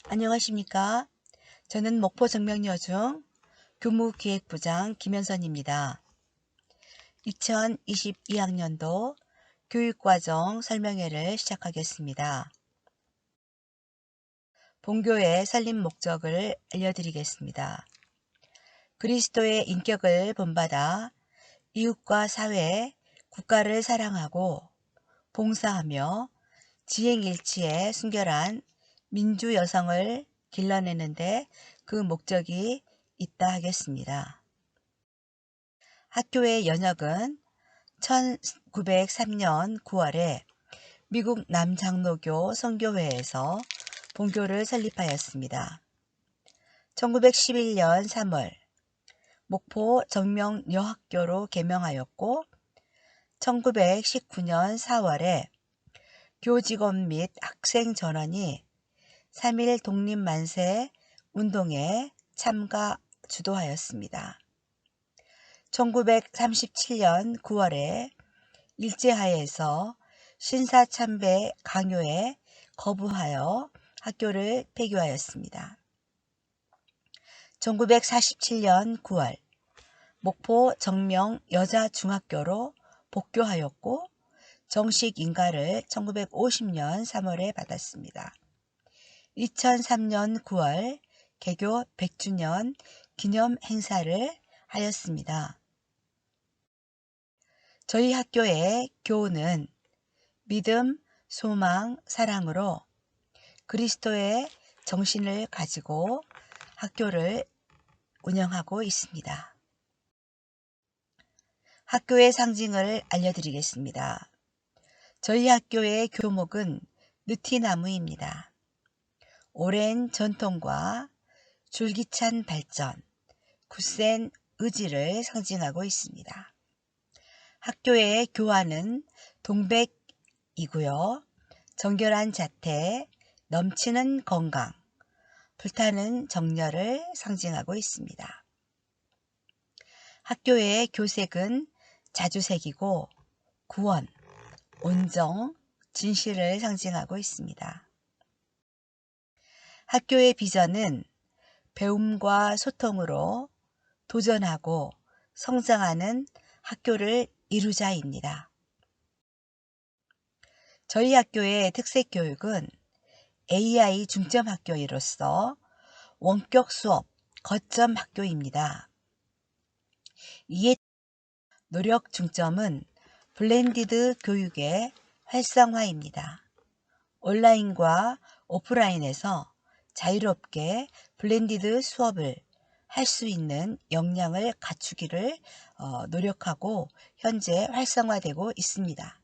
안녕하십니까? 저는 목포 정명여중 교무기획부장 김현선입니다. 2022학년도 교육과정 설명회를 시작하겠습니다. 본교의 설립 목적을 알려드리겠습니다. 그리스도의 인격을 본받아 이웃과 사회, 국가를 사랑하고 봉사하며 지행일치에 순결한 민주 여성을 길러내는데 그 목적이 있다 하겠습니다. 학교의 연역은 1903년 9월에 미국 남장로교 선교회에서 본교를 설립하였습니다. 1911년 3월 목포 정명여학교로 개명하였고 1919년 4월에 교직원 및 학생 전원이 3.1 독립만세 운동에 참가 주도하였습니다. 1937년 9월에 일제하에서 신사참배 강요에 거부하여 학교를 폐교하였습니다. 1947년 9월 목포 정명 여자중학교로 복교하였고 정식 인가를 1950년 3월에 받았습니다. 2003년 9월 개교 100주년 기념 행사를 하였습니다. 저희 학교의 교훈은 믿음, 소망, 사랑으로 그리스도의 정신을 가지고 학교를 운영하고 있습니다. 학교의 상징을 알려드리겠습니다. 저희 학교의 교목은 느티나무입니다. 오랜 전통과 줄기찬 발전, 굳센 의지를 상징하고 있습니다. 학교의 교화는 동백이고요. 정결한 자태, 넘치는 건강, 불타는 정열을 상징하고 있습니다. 학교의 교색은 자주색이고 구원, 온정, 진실을 상징하고 있습니다. 학교의 비전은 배움과 소통으로 도전하고 성장하는 학교를 이루자입니다. 저희 학교의 특색교육은 AI 중점 학교이로서 원격 수업 거점 학교입니다. 이에 노력 중점은 블렌디드 교육의 활성화입니다. 온라인과 오프라인에서 자유롭게 블렌디드 수업을 할 수 있는 역량을 갖추기를 노력하고 현재 활성화되고 있습니다.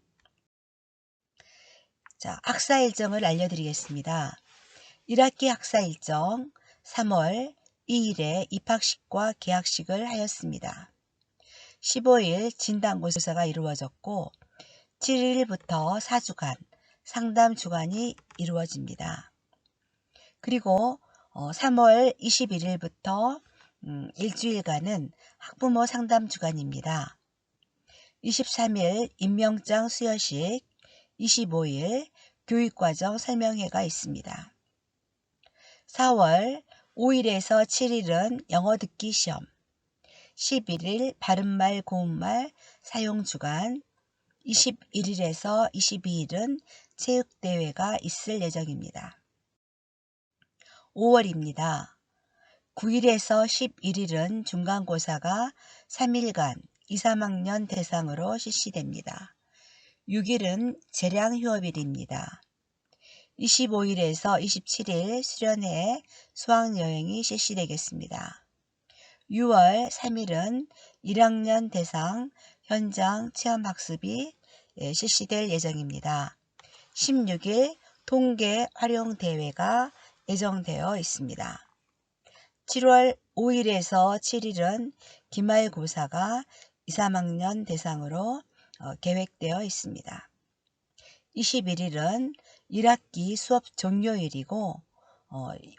자, 학사 일정을 알려드리겠습니다. 1학기 학사 일정 3월 2일에 입학식과 개학식을 하였습니다. 15일 진단고사가 이루어졌고 7일부터 4주간 상담 주간이 이루어집니다. 그리고 3월 21일부터 일주일간은 학부모 상담 주간입니다. 23일 임명장 수여식, 25일 교육과정 설명회가 있습니다. 4월 5일에서 7일은 영어 듣기 시험, 11일 바른말 고운말 사용 주간, 21일에서 22일은 체육대회가 있을 예정입니다. 5월입니다. 9일에서 11일은 중간고사가 3일간 2, 3학년 대상으로 실시됩니다. 6일은 재량휴업일입니다. 25일에서 27일 수련회 수학여행이 실시되겠습니다. 6월 3일은 1학년 대상 현장 체험학습이 실시될 예정입니다. 16일 통계 활용대회가 예정되어 있습니다. 7월 5일에서 7일은 기말고사가 2, 3학년 대상으로 계획되어 있습니다. 21일은 1학기 수업 종료일이고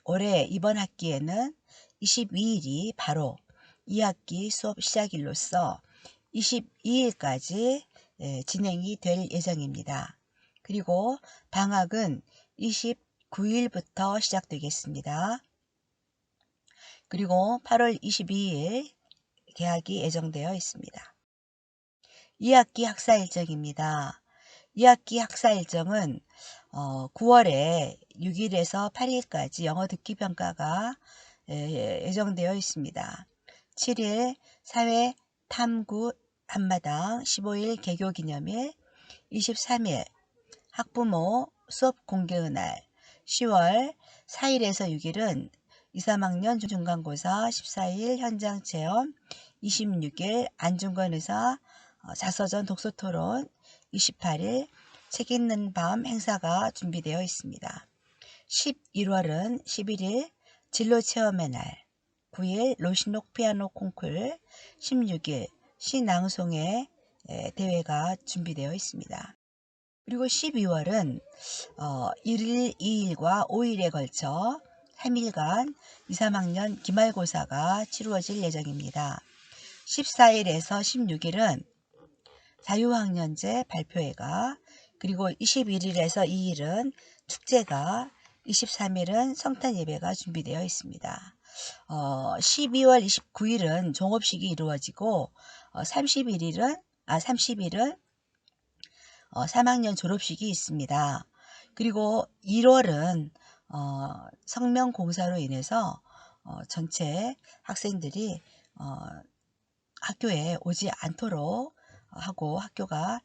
올해 이번 학기에는 22일이 바로 2학기 수업 시작일로서 22일까지 진행이 될 예정입니다. 그리고 방학은 29일부터 시작되겠습니다. 그리고 8월 22일 개학이 예정되어 있습니다. 2학기 학사 일정입니다. 2학기 학사 일정은 9월에 6일에서 8일까지 영어 듣기 평가가 예정되어 있습니다. 7일 사회 탐구 한마당, 15일 개교 기념일, 23일 학부모 수업 공개의 날, 10월 4일에서 6일은 2, 3학년 중간고사, 14일 현장 체험, 26일 안중근 의사 자서전 독서 토론, 28일 책 읽는 밤 행사가 준비되어 있습니다. 11월은 11일 진로 체험의 날, 9일 로시녹 피아노 콩쿨, 16일 시낭송의 대회가 준비되어 있습니다. 그리고 12월은 1일, 2일과 5일에 걸쳐 3일간 2, 3학년 기말고사가 치루어질 예정입니다. 14일에서 16일은 자유학년제 발표회가, 그리고 21일에서 2일은 축제가, 23일은 성탄 예배가 준비되어 있습니다. 12월 29일은 종업식이 이루어지고 30일은 3학년 졸업식이 있습니다. 그리고 1월은 성명공사로 인해서 전체 학생들이 학교에 오지 않도록 하고 학교가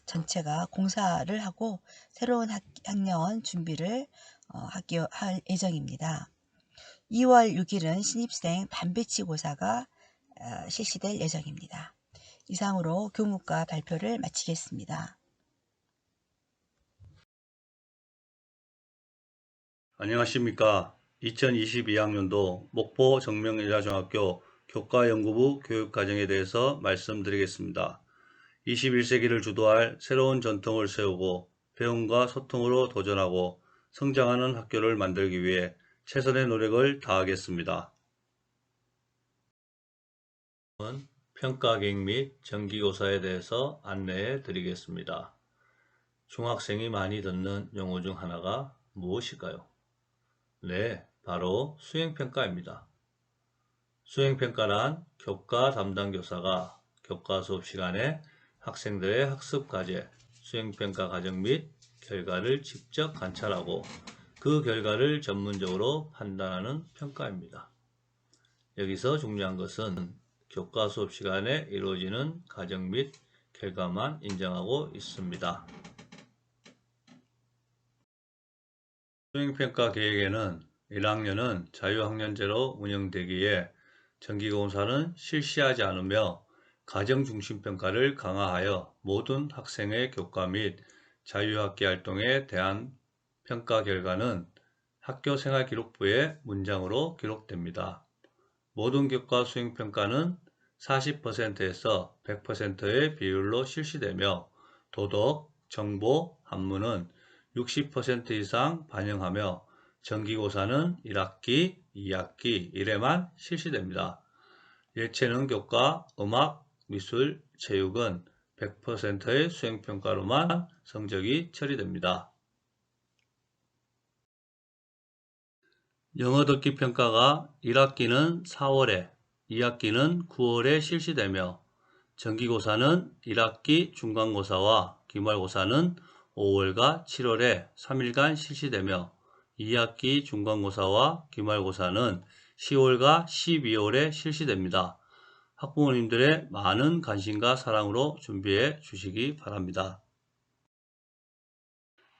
전체가 공사를 하고 새로운 학년 준비를 할 예정입니다. 2월 6일은 신입생 반배치고사가 실시될 예정입니다. 이상으로 교무과 발표를 마치겠습니다. 안녕하십니까. 2022학년도 목포 정명여자중학교 교과연구부 교육과정에 대해서 말씀드리겠습니다. 21세기를 주도할 새로운 전통을 세우고 배움과 소통으로 도전하고 성장하는 학교를 만들기 위해 최선의 노력을 다하겠습니다. 평가계획 및 정기고사에 대해서 안내해 드리겠습니다. 중학생이 많이 듣는 용어 중 하나가 무엇일까요? 네, 바로 수행평가입니다. 수행평가란 교과 담당 교사가 교과 수업 시간에 학생들의 학습 과제, 수행평가 과정 및 결과를 직접 관찰하고 그 결과를 전문적으로 판단하는 평가입니다. 여기서 중요한 것은 교과 수업 시간에 이루어지는 과정 및 결과만 인정하고 있습니다. 수행평가 계획에는 1학년은 자유학년제로 운영되기에 정기공사는 실시하지 않으며 가정중심평가를 강화하여 모든 학생의 교과 및 자유학기 활동에 대한 평가 결과는 학교생활기록부에 문장으로 기록됩니다. 모든 교과 수행평가는 40%에서 100%의 비율로 실시되며 도덕, 정보, 한문은 60% 이상 반영하며 정기고사는 1학기, 2학기 1회만 실시됩니다. 예체능 교과, 음악, 미술, 체육은 100%의 수행평가로만 성적이 처리됩니다. 영어 듣기 평가가 1학기는 4월에, 2학기는 9월에 실시되며 정기고사는 1학기 중간고사와 기말고사는 5월과 7월에 3일간 실시되며 2학기 중간고사와 기말고사는 10월과 12월에 실시됩니다. 학부모님들의 많은 관심과 사랑으로 준비해 주시기 바랍니다.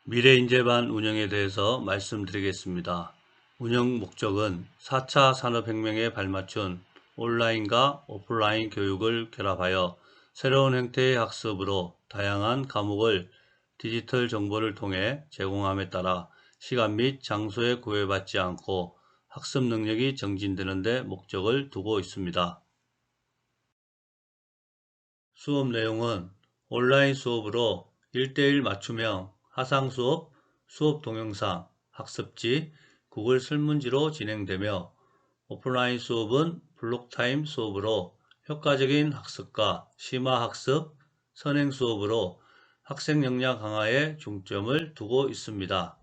미래인재반 운영에 대해서 말씀드리겠습니다. 운영 목적은 4차 산업혁명에 발맞춘 온라인과 오프라인 교육을 결합하여 새로운 형태의 학습으로 다양한 과목을 디지털 정보를 통해 제공함에 따라 시간 및 장소에 구애받지 않고 학습 능력이 정진되는 데 목적을 두고 있습니다. 수업 내용은 온라인 수업으로 1대1 맞춤형, 화상수업, 수업 동영상, 학습지, 구글 설문지로 진행되며 오프라인 수업은 블록타임 수업으로 효과적인 학습과 심화학습, 선행수업으로 학생 역량 강화에 중점을 두고 있습니다.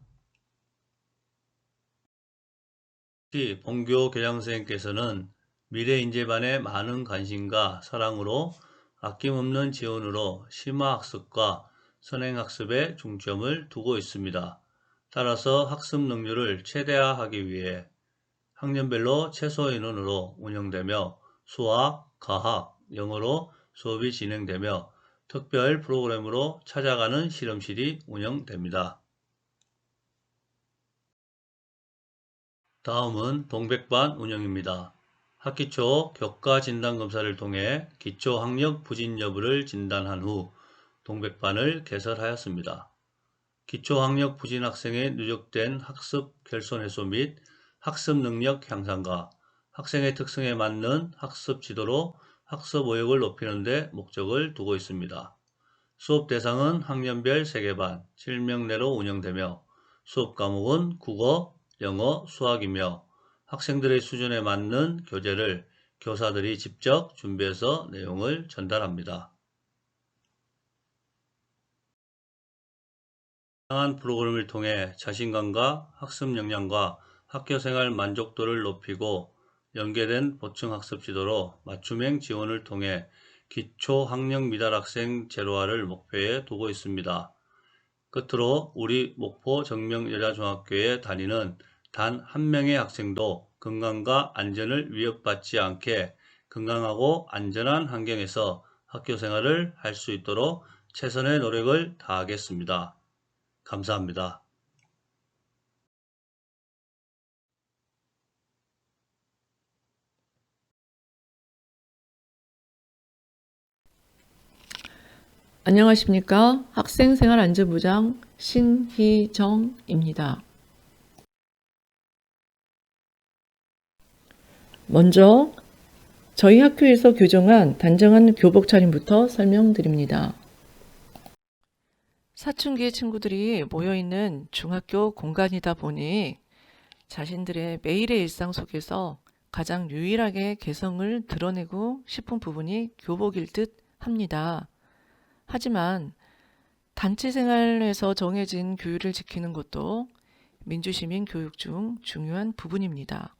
특히 본교 교장선생님께서는 미래인재반의 많은 관심과 사랑으로 아낌없는 지원으로 심화학습과 선행학습에 중점을 두고 있습니다. 따라서 학습 능률을 최대화하기 위해 학년별로 최소 인원으로 운영되며 수학, 과학, 영어로 수업이 진행되며 특별 프로그램으로 찾아가는 실험실이 운영됩니다. 다음은 동백반 운영입니다. 학기 초 교과 진단 검사를 통해 기초 학력 부진 여부를 진단한 후 동백반을 개설하였습니다. 기초 학력 부진 학생의 누적된 학습 결손 해소 및 학습 능력 향상과 학생의 특성에 맞는 학습 지도로 학습 의욕을 높이는 데 목적을 두고 있습니다. 수업 대상은 학년별 3개 반 7명 내로 운영되며 수업 과목은 국어, 영어, 수학이며 학생들의 수준에 맞는 교재를 교사들이 직접 준비해서 내용을 전달합니다. 다양한 프로그램을 통해 자신감과 학습 역량과 학교생활 만족도를 높이고 연계된 보충학습 지도로 맞춤형 지원을 통해 기초 학력 미달 학생 제로화를 목표에 두고 있습니다. 끝으로 우리 목포 정명여자중학교에 다니는 단 한 명의 학생도 건강과 안전을 위협받지 않게 건강하고 안전한 환경에서 학교 생활을 할 수 있도록 최선의 노력을 다하겠습니다. 감사합니다. 안녕하십니까. 학생생활안전부장 신희정입니다. 먼저 저희 학교에서 교정한 단정한 교복 차림부터 설명드립니다. 사춘기 친구들이 모여있는 중학교 공간이다 보니 자신들의 매일의 일상 속에서 가장 유일하게 개성을 드러내고 싶은 부분이 교복일 듯 합니다. 하지만 단체 생활에서 정해진 규율을 지키는 것도 민주시민 교육 중 중요한 부분입니다.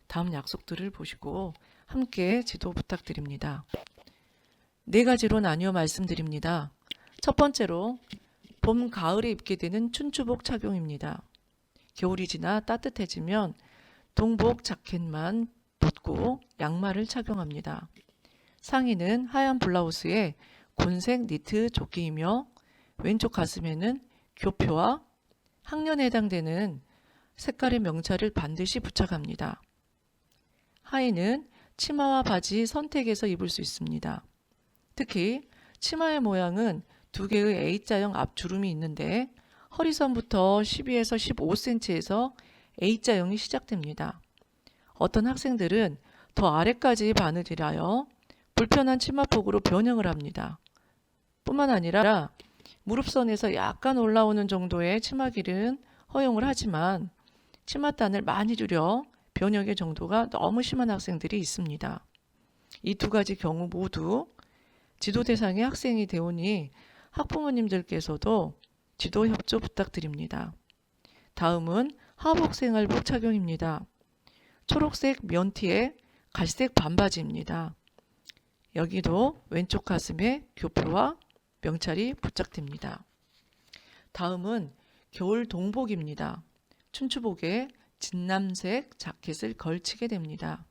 다음 약속들을 보시고 함께 지도 부탁드립니다. 4가지로 나뉘어 말씀드립니다. 첫 번째로 봄, 가을에 입게 되는 춘추복 착용입니다. 겨울이 지나 따뜻해지면 동복 자켓만 벗고 양말을 착용합니다. 상의는 하얀 블라우스에 곤색 니트 조끼이며 왼쪽 가슴에는 교표와 학년에 해당되는 색깔의 명찰을 반드시 부착합니다. 하의는 치마와 바지 선택해서 입을 수 있습니다. 특히 치마의 모양은 2개의 A자형 앞주름이 있는데 허리선부터 12에서 15cm에서 A자형이 시작됩니다. 어떤 학생들은 더 아래까지 바느질하여 불편한 치마폭으로 변형을 합니다. 뿐만 아니라 무릎선에서 약간 올라오는 정도의 치마 길은 허용을 하지만 치맛단을 많이 줄여 변형의 정도가 너무 심한 학생들이 있습니다. 이 2가지 경우 모두 지도 대상의 학생이 되오니 학부모님들께서도 지도 협조 부탁드립니다. 다음은 하복생활복 착용입니다. 초록색 면티에 갈색 반바지입니다. 여기도 왼쪽 가슴에 교표와 명찰이 부착됩니다. 다음은 겨울 동복입니다. 춘추복에 진남색 자켓을 걸치게 됩니다.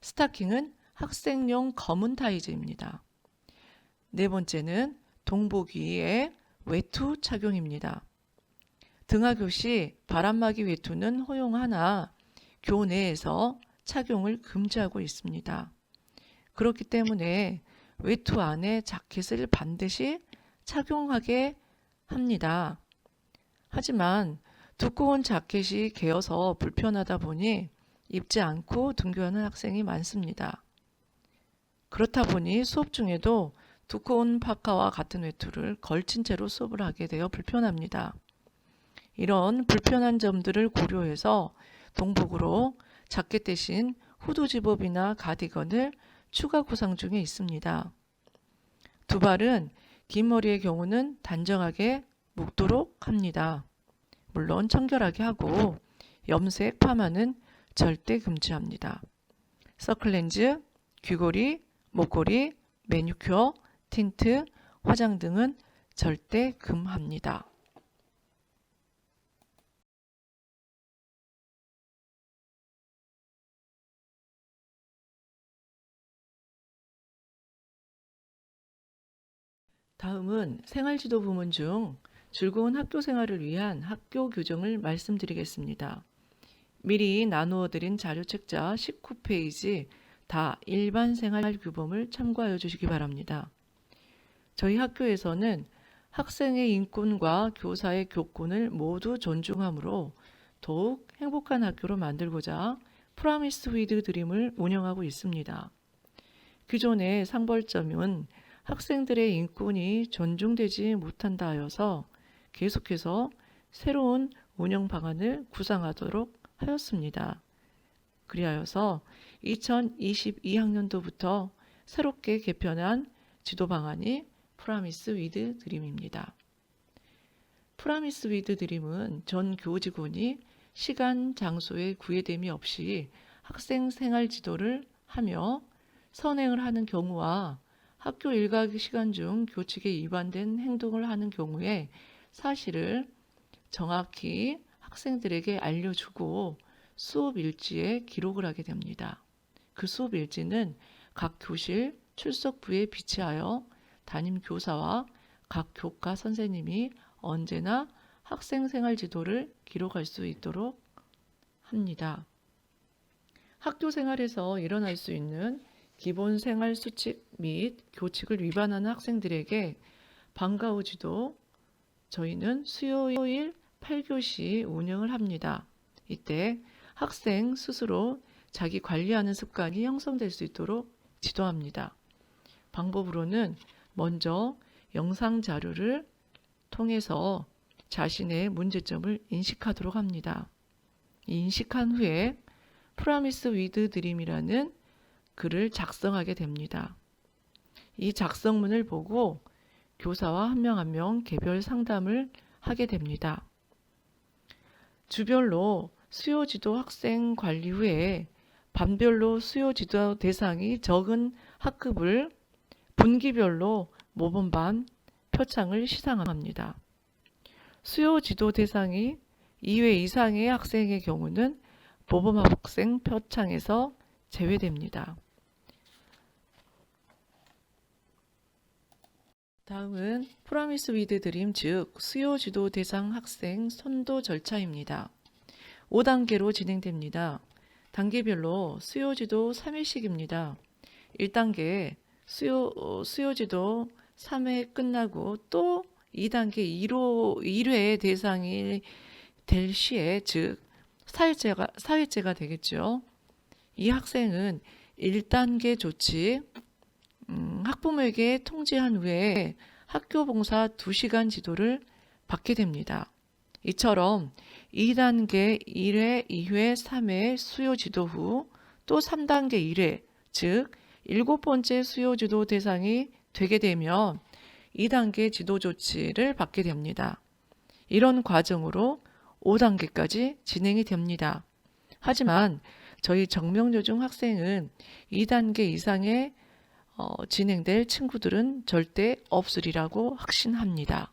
스타킹은 학생용 검은 타이즈입니다. 4번째는 동복 위에 외투 착용입니다. 등하교 시 바람막이 외투는 허용하나 교내에서 착용을 금지하고 있습니다. 그렇기 때문에 외투 안에 자켓을 반드시 착용하게 합니다. 하지만 두꺼운 자켓이 개어서 불편하다 보니 입지 않고 등교하는 학생이 많습니다. 그렇다 보니 수업 중에도 두꺼운 파카와 같은 외투를 걸친 채로 수업을 하게 되어 불편합니다. 이런 불편한 점들을 고려해서 동복으로 자켓 대신 후드 집업이나 가디건을 추가 구상 중에 있습니다. 두발은 긴 머리의 경우는 단정하게 묶도록 합니다. 물론 청결하게 하고 염색, 파마는 절대 금지합니다. 서클렌즈, 귀걸이, 목걸이, 매니큐어, 틴트, 화장 등은 절대 금합니다. 다음은 생활지도 부문 중 즐거운 학교 생활을 위한 학교 규정을 말씀드리겠습니다. 미리 나누어 드린 자료 책자 19페이지 다 일반 생활 규범을 참고하여 주시기 바랍니다. 저희 학교에서는 학생의 인권과 교사의 교권을 모두 존중하므로 더욱 행복한 학교로 만들고자 프라미스 위드 드림을 운영하고 있습니다. 기존의 상벌점은 학생들의 인권이 존중되지 못한다 하여서 계속해서 새로운 운영 방안을 구상하도록 하였습니다. 그리하여서 2022학년도부터 새롭게 개편한 지도 방안이 프라미스 위드 드림입니다. 프라미스 위드 드림은 전 교직원이 시간, 장소에 구애됨이 없이 학생 생활 지도를 하며 선행을 하는 경우와 학교 일과 시간 중 교칙에 위반된 행동을 하는 경우에 사실을 정확히 학생들에게 알려주고 수업 일지에 기록을 하게 됩니다. 그 수업 일지는 각 교실 출석부에 비치하여 담임 교사와 각 교과 선생님이 언제나 학생 생활 지도를 기록할 수 있도록 합니다. 학교 생활에서 일어날 수 있는 기본 생활 수칙 및 교칙을 위반하는 학생들에게 방과 후 지도 저희는 수요일 8교시 운영을 합니다. 이때 학생 스스로 자기 관리하는 습관이 형성될 수 있도록 지도합니다. 방법으로는 먼저 영상 자료를 통해서 자신의 문제점을 인식하도록 합니다. 인식한 후에 프라미스 위드 드림이라는 글을 작성하게 됩니다. 이 작성문을 보고 교사와 한 명 한 명 개별 상담을 하게 됩니다. 주별로 수요지도 학생 관리 후에 반별로 수요지도 대상이 적은 학급을 분기별로 모범반 표창을 시상합니다. 수요지도 대상이 2회 이상의 학생의 경우는 모범학생 표창에서 제외됩니다. 다음은 프라미스 위드 드림 즉 수요지도 대상 학생 선도 절차입니다. 5단계로 진행됩니다. 단계별로 수요지도 3회씩입니다. 1단계 수요지도 3회 끝나고 또 2단계 1회 대상이 될 시에 즉 4회째가 되겠죠. 이 학생은 1단계 조치 학부모에게 통지한 후에 학교 봉사 2시간 지도를 받게 됩니다. 이처럼 2단계 1회, 2회, 3회 수요 지도 후 또 3단계 1회, 즉 7번째 수요 지도 대상이 되게 되면 2단계 지도 조치를 받게 됩니다. 이런 과정으로 5단계까지 진행이 됩니다. 하지만 저희 정명요중 학생은 2단계 이상의 진행될 친구들은 절대 없으리라고 확신합니다.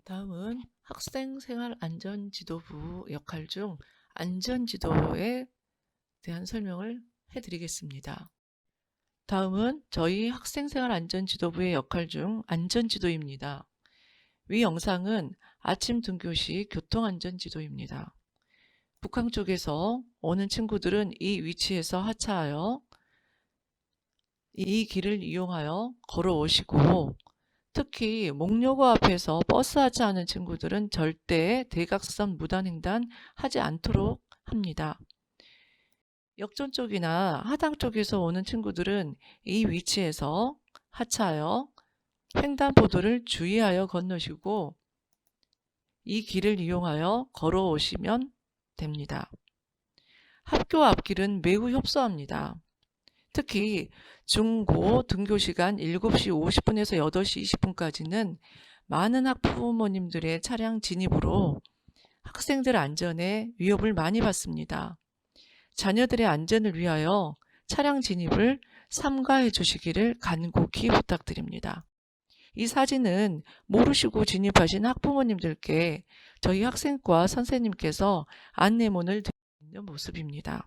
다음은 학생생활안전지도부 역할 중 안전지도에 대한 설명을 해드리겠습니다. 다음은 저희 학생생활안전지도부의 역할 중 안전지도입니다. 위 영상은 아침 등교시 교통안전지도입니다. 북항 쪽에서 오는 친구들은 이 위치에서 하차하여 이 길을 이용하여 걸어오시고 특히 목료고 앞에서 버스 하차하는 친구들은 절대 대각선 무단횡단 하지 않도록 합니다. 역전 쪽이나 하당 쪽에서 오는 친구들은 이 위치에서 하차하여 횡단보도를 주의하여 건너시고 이 길을 이용하여 걸어오시면 됩니다. 학교 앞길은 매우 협소합니다. 특히 중, 고 등교시간 7시 50분에서 8시 20분까지는 많은 학부모님들의 차량 진입으로 학생들 안전에 위협을 많이 받습니다. 자녀들의 안전을 위하여 차량 진입을 삼가해 주시기를 간곡히 부탁드립니다. 이 사진은 모르시고 진입하신 학부모님들께 저희 학생과 선생님께서 안내문을 드리는 모습입니다.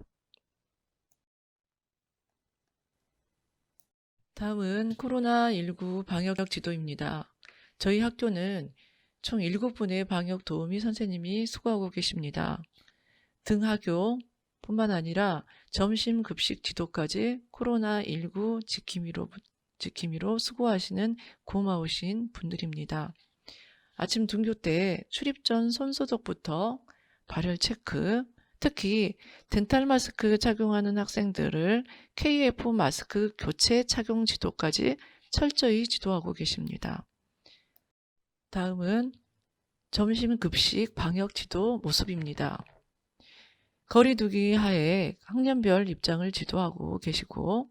다음은 코로나19 방역 지도입니다. 저희 학교는 총 7분의 방역 도우미 선생님이 수고하고 계십니다. 등하교 뿐만 아니라 점심 급식 지도까지 코로나19 지킴이로 수고하시는 고마우신 분들입니다. 아침 등교 때 출입 전 손소독부터 발열 체크, 특히 덴탈 마스크 착용하는 학생들을 KF 마스크 교체 착용 지도까지 철저히 지도하고 계십니다. 다음은 점심 급식 방역 지도 모습입니다. 거리두기 하에 학년별 입장을 지도하고 계시고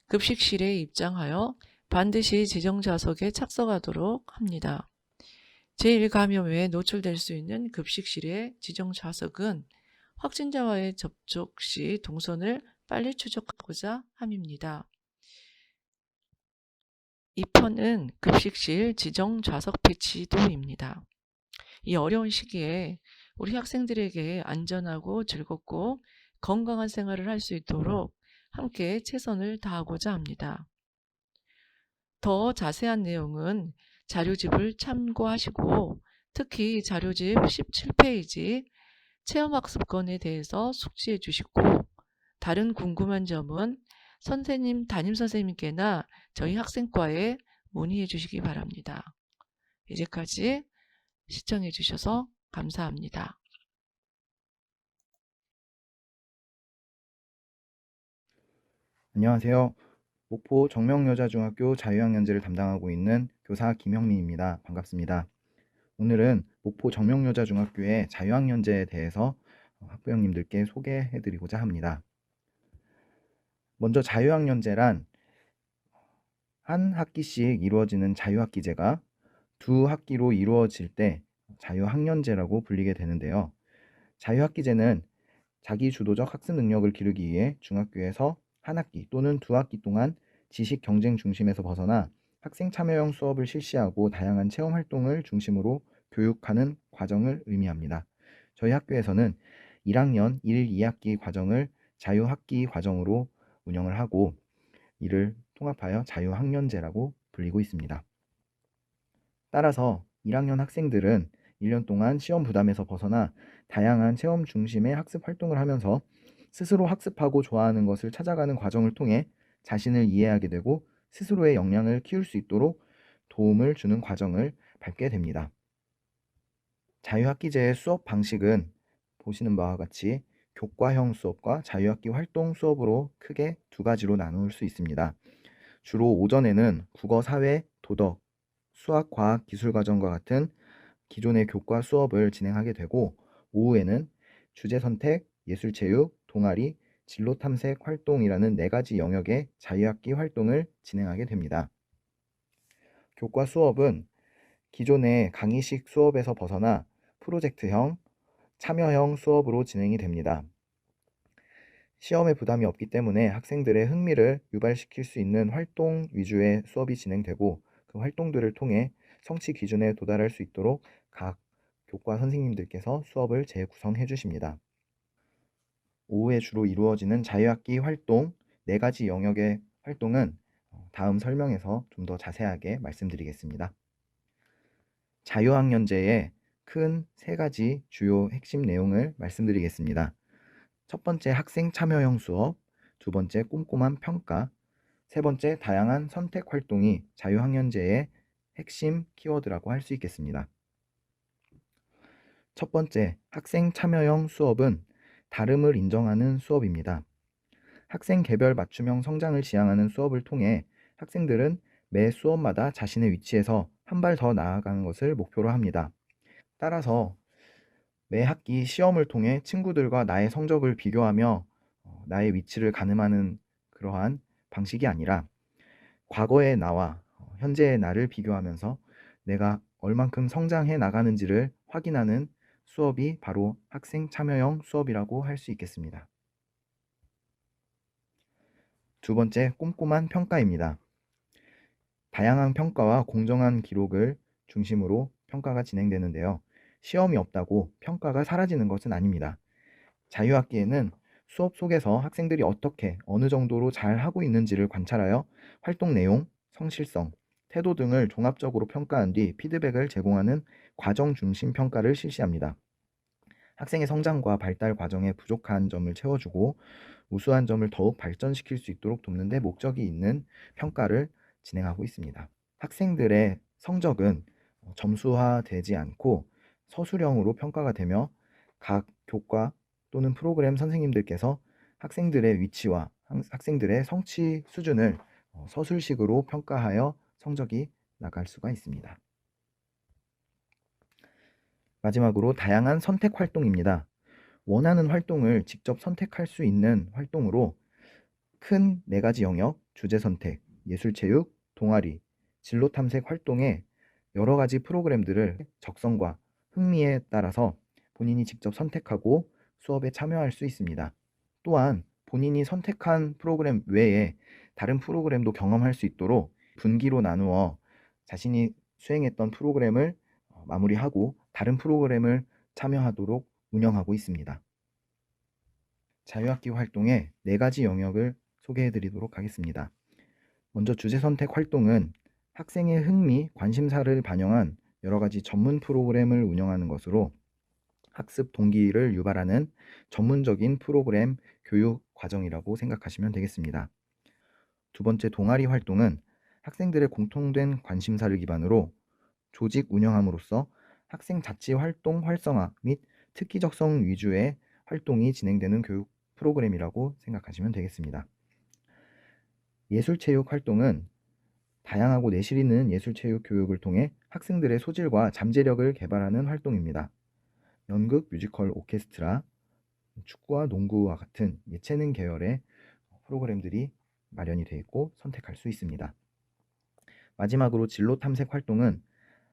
급식실에 입장하여 반드시 지정 좌석에 착석하도록 합니다. 제1감염에 노출될 수 있는 급식실의 지정 좌석은 확진자와의 접촉 시 동선을 빨리 추적하고자 함입니다. 2편은 급식실 지정 좌석 배치도입니다. 이 어려운 시기에 우리 학생들에게 안전하고 즐겁고 건강한 생활을 할 수 있도록 함께 최선을 다하고자 합니다. 더 자세한 내용은 자료집을 참고하시고 특히 자료집 17페이지 체험학습권에 대해서 숙지해 주시고 다른 궁금한 점은 선생님, 담임선생님께나 저희 학생과에 문의해 주시기 바랍니다. 이제까지 시청해 주셔서 감사합니다. 안녕하세요. 목포 정명여자중학교 자유학년제를 담당하고 있는 교사 김형민입니다. 반갑습니다. 오늘은 목포 정명여자중학교의 자유학년제에 대해서 학부형님들께 소개해드리고자 합니다. 먼저 자유학년제란 한 학기씩 이루어지는 자유학기제가 두 학기로 이루어질 때 자유학년제라고 불리게 되는데요. 자유학기제는 자기주도적 학습 능력을 기르기 위해 중학교에서 한 학기 또는 두 학기 동안 지식 경쟁 중심에서 벗어나 학생 참여형 수업을 실시하고 다양한 체험 활동을 중심으로 교육하는 과정을 의미합니다. 저희 학교에서는 1학년 1, 2학기 과정을 자유학기 과정으로 운영을 하고 이를 통합하여 자유학년제라고 불리고 있습니다. 따라서 1학년 학생들은 1년 동안 시험 부담에서 벗어나 다양한 체험 중심의 학습 활동을 하면서 스스로 학습하고 좋아하는 것을 찾아가는 과정을 통해 자신을 이해하게 되고 스스로의 역량을 키울 수 있도록 도움을 주는 과정을 밟게 됩니다. 자유학기제의 수업 방식은 보시는 바와 같이 교과형 수업과 자유학기 활동 수업으로 크게 두 가지로 나눌 수 있습니다. 주로 오전에는 국어, 사회, 도덕, 수학, 과학, 기술 과정과 같은 기존의 교과 수업을 진행하게 되고 오후에는 주제 선택, 예술 체육, 동아리, 진로 탐색 활동이라는 네 가지 영역의 자유학기 활동을 진행하게 됩니다. 교과 수업은 기존의 강의식 수업에서 벗어나 프로젝트형, 참여형 수업으로 진행이 됩니다. 시험에 부담이 없기 때문에 학생들의 흥미를 유발시킬 수 있는 활동 위주의 수업이 진행되고 그 활동들을 통해 성취 기준에 도달할 수 있도록 각 교과 선생님들께서 수업을 재구성해 주십니다. 오후에 주로 이루어지는 자유학기 활동 4가지 영역의 활동은 다음 설명에서 좀 더 자세하게 말씀드리겠습니다. 자유학년제의 큰 3가지 주요 핵심 내용을 말씀드리겠습니다. 첫 번째 학생 참여형 수업, 두 번째 꼼꼼한 평가, 세 번째 다양한 선택 활동이 자유학년제의 핵심 키워드라고 할 수 있겠습니다. 첫 번째 학생 참여형 수업은 다름을 인정하는 수업입니다. 학생 개별 맞춤형 성장을 지향하는 수업을 통해 학생들은 매 수업마다 자신의 위치에서 한 발 더 나아가는 것을 목표로 합니다. 따라서 매 학기 시험을 통해 친구들과 나의 성적을 비교하며 나의 위치를 가늠하는 그러한 방식이 아니라 과거의 나와 현재의 나를 비교하면서 내가 얼만큼 성장해 나가는지를 확인하는 수업이 바로 학생 참여형 수업이라고 할 수 있겠습니다. 두 번째, 꼼꼼한 평가입니다. 다양한 평가와 공정한 기록을 중심으로 평가가 진행되는데요. 시험이 없다고 평가가 사라지는 것은 아닙니다. 자유학기에는 수업 속에서 학생들이 어떻게 어느 정도로 잘 하고 있는지를 관찰하여 활동 내용, 성실성, 태도 등을 종합적으로 평가한 뒤 피드백을 제공하는 과정 중심 평가를 실시합니다. 학생의 성장과 발달 과정에 부족한 점을 채워주고 우수한 점을 더욱 발전시킬 수 있도록 돕는 데 목적이 있는 평가를 진행하고 있습니다. 학생들의 성적은 점수화되지 않고 서술형으로 평가가 되며 각 교과 또는 프로그램 선생님들께서 학생들의 위치와 학생들의 성취 수준을 서술식으로 평가하여 성적이 나갈 수가 있습니다. 마지막으로 다양한 선택 활동입니다. 원하는 활동을 직접 선택할 수 있는 활동으로 큰 4가지 영역, 주제 선택, 예술체육, 동아리, 진로 탐색 활동에 여러 가지 프로그램들을 적성과 흥미에 따라서 본인이 직접 선택하고 수업에 참여할 수 있습니다. 또한 본인이 선택한 프로그램 외에 다른 프로그램도 경험할 수 있도록 분기로 나누어 자신이 수행했던 프로그램을 마무리하고 다른 프로그램을 참여하도록 운영하고 있습니다. 자유학기 활동의 4가지 영역을 소개해 드리도록 하겠습니다. 먼저 주제 선택 활동은 학생의 흥미, 관심사를 반영한 여러 가지 전문 프로그램을 운영하는 것으로 학습 동기를 유발하는 전문적인 프로그램 교육 과정이라고 생각하시면 되겠습니다. 두 번째, 동아리 활동은 학생들의 공통된 관심사를 기반으로 조직 운영함으로써 학생 자치 활동 활성화 및 특기적성 위주의 활동이 진행되는 교육 프로그램이라고 생각하시면 되겠습니다. 예술체육 활동은 다양하고 내실 있는 예술체육 교육을 통해 학생들의 소질과 잠재력을 개발하는 활동입니다. 연극, 뮤지컬, 오케스트라, 축구와 농구와 같은 예체능 계열의 프로그램들이 마련이 되어 있고 선택할 수 있습니다. 마지막으로 진로 탐색 활동은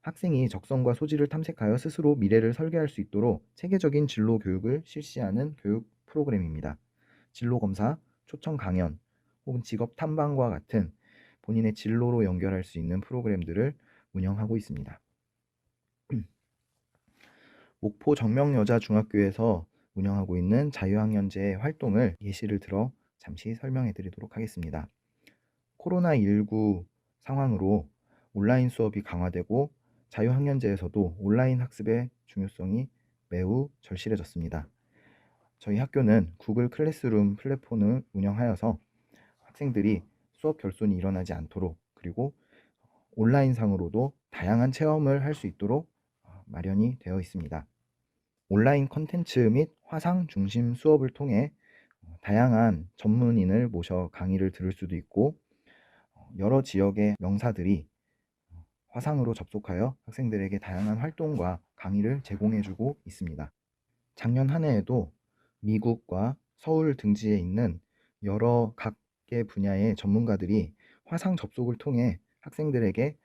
학생이 적성과 소질을 탐색하여 스스로 미래를 설계할 수 있도록 체계적인 진로 교육을 실시하는 교육 프로그램입니다. 진로 검사, 초청 강연, 혹은 직업 탐방과 같은 본인의 진로로 연결할 수 있는 프로그램들을 운영하고 있습니다. 목포 정명여자중학교에서 운영하고 있는 자유학년제 활동을 예시를 들어 잠시 설명해 드리도록 하겠습니다. 코로나19 상황으로 온라인 수업이 강화되고 자유학년제에서도 온라인 학습의 중요성이 매우 절실해졌습니다. 저희 학교는 구글 클래스룸 플랫폼을 운영하여서 학생들이 수업 결손이 일어나지 않도록 그리고 온라인상으로도 다양한 체험을 할 수 있도록 마련이 되어 있습니다. 온라인 컨텐츠 및 화상 중심 수업을 통해 다양한 전문인을 모셔 강의를 들을 수도 있고 여러 지역의 명사들이 화상으로 접속하여 학생들에게 다양한 활동과 강의를 제공해주고 있습니다. 작년 한 해에도 미국과 서울 등지에 있는 여러 각계 분야의 전문가들이 화상 접속을 통해 학생들에게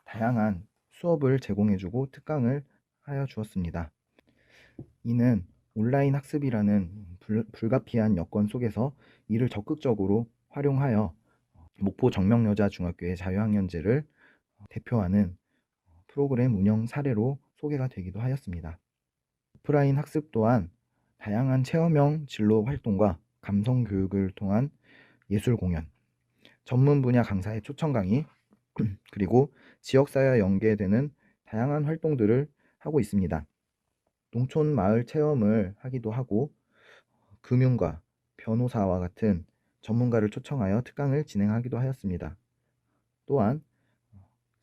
다양한 수업을 제공해주고 특강을 하여 주었습니다. 이는 온라인 학습이라는 불가피한 여건 속에서 이를 적극적으로 활용하여 목포 정명여자중학교의 자유학년제를 대표하는 프로그램 운영 사례로 소개가 되기도 하였습니다. 오프라인 학습 또한 다양한 체험형 진로 활동과 감성 교육을 통한 예술 공연, 전문 분야 강사의 초청 강의, 그리고 지역사회와 연계되는 다양한 활동들을 하고 있습니다. 농촌 마을 체험을 하기도 하고 금융가, 변호사와 같은 전문가를 초청하여 특강을 진행하기도 하였습니다. 또한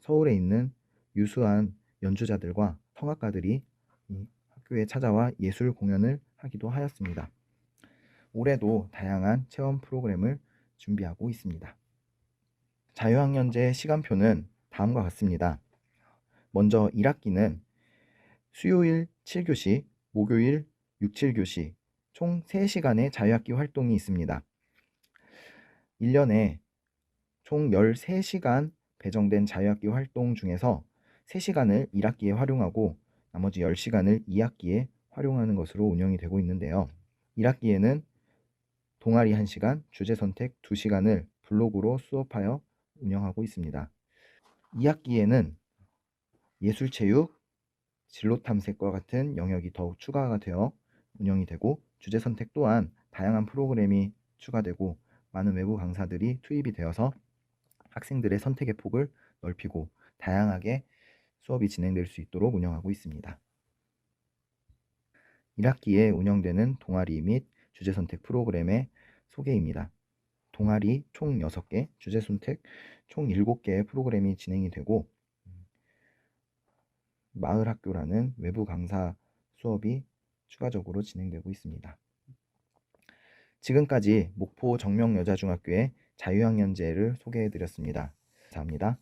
서울에 있는 유수한 연주자들과 성악가들이 이 학교에 찾아와 예술 공연을 하기도 하였습니다. 올해도 다양한 체험 프로그램을 준비하고 있습니다. 자유학년제 시간표는 다음과 같습니다. 먼저 1학기는 수요일 7교시, 목요일 6, 7교시 총 3시간의 자유학기 활동이 있습니다. 1년에 총 13시간 배정된 자유학기 활동 중에서 3시간을 1학기에 활용하고 나머지 10시간을 2학기에 활용하는 것으로 운영이 되고 있는데요. 1학기에는 동아리 1시간, 주제 선택 2시간을 블록으로 수업하여 운영하고 있습니다. 2학기에는 예술체육, 진로탐색과 같은 영역이 더욱 추가가 되어 운영이 되고 주제 선택 또한 다양한 프로그램이 추가되고 많은 외부 강사들이 투입이 되어서 학생들의 선택의 폭을 넓히고 다양하게 수업이 진행될 수 있도록 운영하고 있습니다. 1학기에 운영되는 동아리 및 주제 선택 프로그램의 소개입니다. 동아리 총 6개, 주제 선택 총 7개의 프로그램이 진행이 되고 마을학교라는 외부 강사 수업이 추가적으로 진행되고 있습니다. 지금까지 목포 정명여자중학교의 자유학년제를 소개해드렸습니다. 감사합니다.